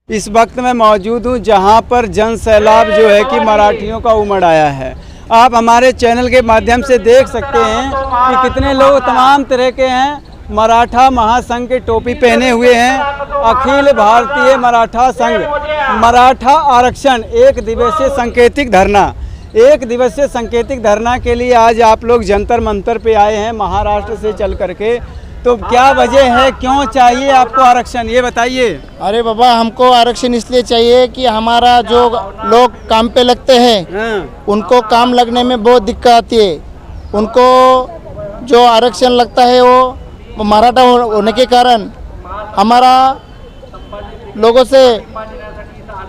इस वक्त मैं मौजूद हूँ जहाँ पर जन सैलाब जो है कि मराठियों का उमड़ आया है। आप हमारे चैनल के माध्यम से देख सकते हैं कि कितने लोग तमाम तरह के हैं। मराठा महासंघ के टोपी पहने हुए हैं। अखिल भारतीय मराठा संघ मराठा आरक्षण एक दिवसीय सांकेतिक धरना के लिए आज आप लोग जंतर मंतर पे आए हैं महाराष्ट्र से चल करके। तो क्या वजह है, क्यों चाहिए आपको आरक्षण, ये बताइए। अरे बाबा, हमको आरक्षण इसलिए चाहिए कि हमारा जो लोग काम पे लगते हैं उनको काम लगने में बहुत दिक्कत आती है। उनको जो आरक्षण लगता है वो मराठा होने के कारण हमारा लोगों से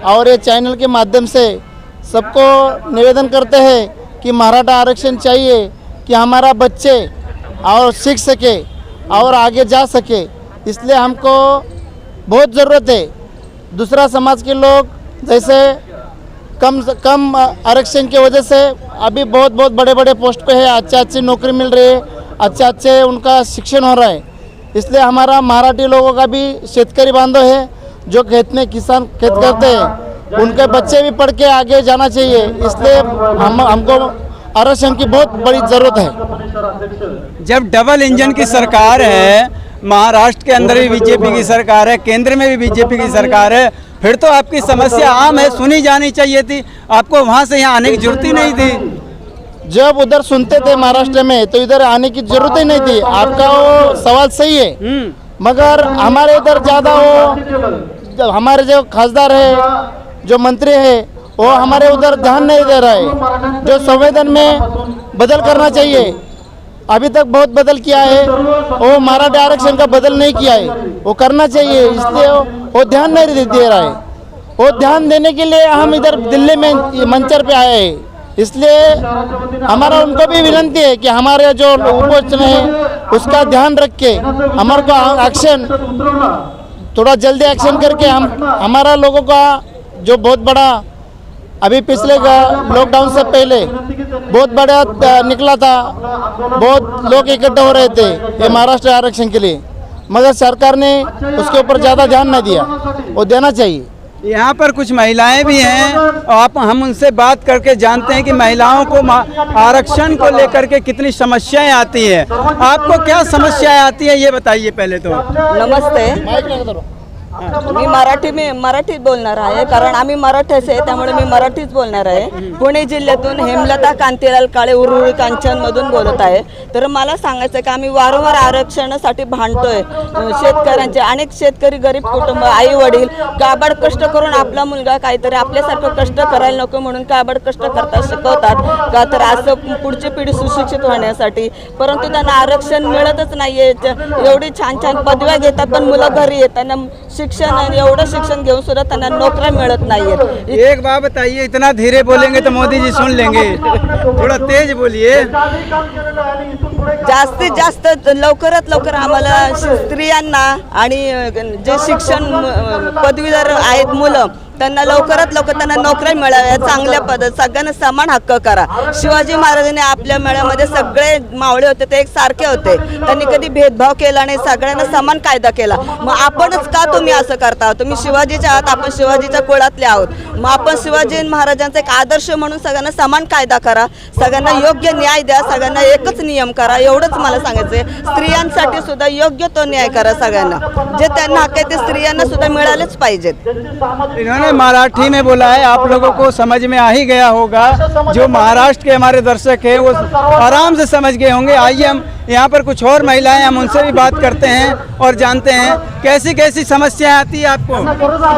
और ये चैनल के माध्यम से सबको निवेदन करते हैं कि मराठा आरक्षण चाहिए कि हमारा बच्चे और सीख सके और आगे जा सके। इसलिए हमको बहुत ज़रूरत है। दूसरा समाज के लोग जैसे कम आरक्षण की वजह से अभी बहुत बड़े बड़े पोस्ट पे है, अच्छी नौकरी मिल रही है, अच्छे उनका शिक्षण हो रहा है। इसलिए हमारा मराठी लोगों का भी शेतकरी बांधव है जो खेत करते हैं, उनके बच्चे भी पढ़ के आगे जाना चाहिए। इसलिए हमको आरक्षण की बहुत बड़ी ज़रूरत है। जब डबल इंजन की सरकार है, महाराष्ट्र के अंदर भी बीजेपी की सरकार है, केंद्र में भी बीजेपी की सरकार है, फिर तो आपकी समस्या आम है, सुनी जानी चाहिए थी। आपको वहां से यहाँ आने की जरूरत ही नहीं थी। जब उधर सुनते थे महाराष्ट्र में तो इधर आने की जरूरत ही नहीं थी। आपका वो सवाल सही है, मगर हमारे इधर ज़्यादा वो हमारे जो खासदार है, जो मंत्री है, वो हमारे उधर ध्यान नहीं दे रहा है। जो संविधान में बदल करना चाहिए, अभी तक बहुत बदल किया है, वो मराठा आरक्षण का बदल नहीं किया है, वो करना चाहिए। इसलिए वो ध्यान नहीं दे रहा है। वो ध्यान देने के लिए हम इधर दिल्ली में मंचर पे आए हैं। इसलिए हमारा उनको भी विनती है कि हमारे जो उपोषण है उसका ध्यान रख के हमारे को एक्शन थोड़ा जल्दी एक्शन करके हमारा लोगों का जो बहुत बड़ा अभी पिछले लॉकडाउन से पहले बहुत बड़ा निकला था, बहुत लोग इकट्ठे हो रहे थे ये महाराष्ट्र आरक्षण के लिए, मगर सरकार ने उसके ऊपर ज़्यादा ध्यान नहीं दिया। वो देना चाहिए। यहाँ पर कुछ महिलाएं भी हैं, हम उनसे बात करके जानते हैं कि महिलाओं को आरक्षण को लेकर के कितनी समस्याएं आती है। आपको क्या समस्याएं आती है ये बताइए पहले तो। नमस्ते, मी मराठीत बोलणार आहे, कारण आम्ही मराठीच आहे, त्यामुळे मी मराठीच बोलणार आहे। पुणे जिल्ह्यातून हेमलता कांतीलाल काळे उरुळी कांचनमधून बोलत आहे। तर मला सांगायचं की आम्ही वारंवार आरक्षणासाठी भांडतोय। शेतकऱ्यांचे अनेक शेतकरी गरीब कुटुंब, आई वडील काबाड कष्ट करून आपला मुलगा काहीतरी आपल्यासारखं कष्ट करायला नको म्हणून काबाड कष्ट करतात, शिकवतात का तर असं पुढची पिढी सुशिक्षित होण्यासाठी, परंतु त्यांना आरक्षण मिळतच नाहीये। एवढी छान पदव्या घेतात पण मुलं घरी येताना शिक्षण एवढं शिक्षण घेऊन सुद्धा त्यांना नोकऱ्या मिळत नाहीयेत। एक बात बताइए, इतना धीरे बोलेंगे तो मोदी जी सुन लेंगे, थोड़ा तेज बोलिए। जास्तीत जास्त लवकरात लवकर आम्हाला स्त्रियांना आणि जे शिक्षण पदवीधर आहेत मुलं त्यांना लवकरात लवकर त्यांना नोकऱ्या मिळाव्या, चांगल्या सगळ्यांना समान हक्क करा। शिवाजी महाराजांनी आपल्या मेळ्यामध्ये सगळे मावळे होते ते एक सारखे होते, त्यांनी कधी भेदभाव केला नाही, सगळ्यांना समान कायदा केला। मग आपणच का तुम्ही असं करता? तुम्ही शिवाजीचे आहात, आपण शिवाजीच्या कुळातले आहोत, मग आपण शिवाजी महाराजांचा एक आदर्श म्हणून सगळ्यांना समान कायदा करा, सगळ्यांना योग्य न्याय द्या, सगळ्यांना एकच नियम करा, एवढंच मला सांगायचंय। स्त्रियांसाठी सुद्धा योग्य तो न्याय करा, सगळ्यांना जे त्यांना हक्क आहे ते स्त्रियांना सुद्धा मिळालेच पाहिजेत। मराठी में बोला है, आप लोगों को समझ में आ ही गया होगा। जो महाराष्ट्र के हमारे दर्शक हैं वो आराम से समझ गए होंगे। आइए हम यहाँ पर कुछ और महिलाएं, हम उनसे भी बात करते हैं और जानते हैं कैसी समस्याएं आती है आपको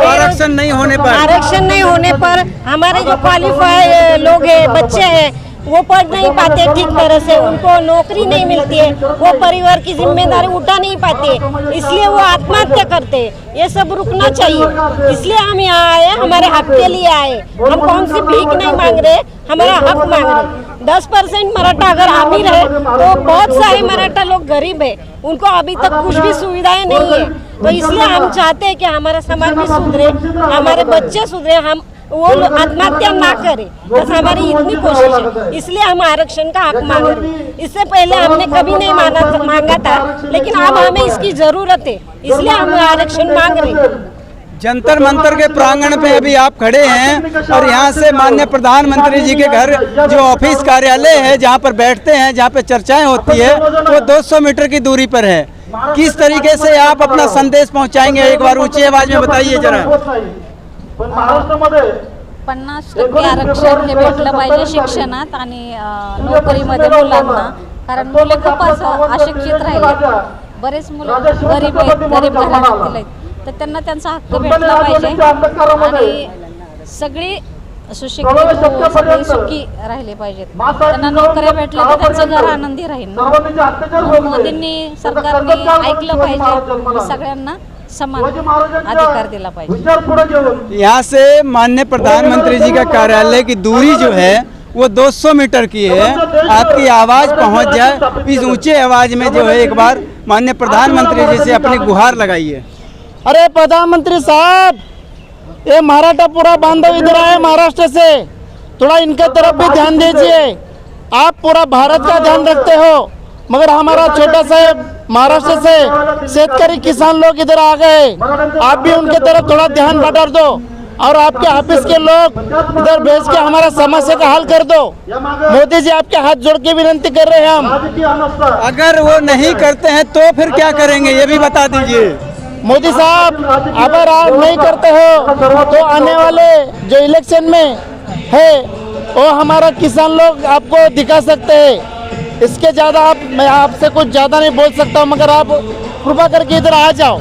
आरक्षण नहीं होने पर। आरक्षण नहीं होने पर हमारे जो क्वालिफाई लोग हैं, बच्चे हैं, वो पढ़ नहीं पाते ठीक तरह से, उनको नौकरी नहीं मिलती है, वो परिवार की जिम्मेदारी उठा नहीं पाते, इसलिए वो आत्महत्या करते हैं। ये सब रुकना चाहिए। इसलिए हम यहाँ आए, हमारे हक के लिए आए। हम कौन सी भीख नहीं मांग रहे, हमारा हक मांग रहे। 10% मराठा अगर अमीर है तो बहुत सारे मराठा लोग गरीब है, उनको अभी तक कुछ भी सुविधाएं नहीं है। तो इसलिए हम चाहते हैं कि हमारा समाज भी सुधरे, हमारे बच्चे सुधरे, हम वो लोग आत्महत्या ना करे, बस हमारी इतनी कोशिश है। इसलिए हम आरक्षण का हक मांग रहे हैं। इससे पहले हमने कभी नहीं मांगा था, लेकिन अब हमें इसकी जरूरत है, इसलिए हम आरक्षण मांग रहे हैं। जंतर मंतर के प्रांगण पे अभी आप खड़े हैं और यहाँ से माननीय प्रधानमंत्री जी के घर जो ऑफिस कार्यालय है जहाँ पर बैठते हैं, जहाँ पे चर्चाएं होती है, वो 200 मीटर की दूरी पर है। किस तरीके से आप अपना संदेश पहुँचाएंगे, एक बार ऊंची आवाज में बताइए जरा। 50% आरक्षण हे भेटलं पाहिजे शिक्षणात आणि नोकरीमध्ये मुलांना, कारण मुले खूप अशिक्षित राहिले, बरेच मुलं गरीब आहेत, गरीब घराण्यातील आहेत, तर त्यांना त्यांचा हक्क भेटला पाहिजे आणि सगळी सुशिक्षित सगळे सुखी राहिले पाहिजेत, त्यांना नोकऱ्या भेटल्या तर त्यांचं घर आनंदी राहील। मोदींनी सरकारने ऐकलं पाहिजे, सगळ्यांना समान अधिकार दिला पाहिजे। यहाँ से माननीय प्रधानमंत्री जी का कार्यालय की दूरी जो है वो 200 मीटर की है। आपकी आवाज़ पहुँच जाए, इस ऊंचे आवाज़ में जो है एक बार माननीय प्रधानमंत्री जी से अपनी गुहार लगाइए। अरे प्रधानमंत्री साहब, ये मराठा पूरा बांधव इधर आए महाराष्ट्र से, थोड़ा इनके तरफ भी ध्यान दीजिए। आप पूरा भारत का ध्यान रखते हो, मगर हमारा छोटा सा महाराष्ट्र से शेतकरी किसान लोग इधर आ गए, आप भी उनके तरफ थोड़ा ध्यान बटा दो और आपके ऑफिस के लोग इधर भेज के हमारा समस्या का हल कर दो। मोदी जी आपके हाथ जोड़ के विनती कर रहे हैं हम। अगर वो नहीं करते हैं तो फिर क्या करेंगे, ये भी बता दीजिए। मोदी साहब, अगर आप नहीं करते हो तो आने वाले जो इलेक्शन में है वो हमारा किसान लोग आपको दिखा सकते हैं। इसके ज़्यादा मैं आपसे कुछ ज़्यादा नहीं बोल सकता हूँ, मगर आप कृपा करके इधर आ जाओ।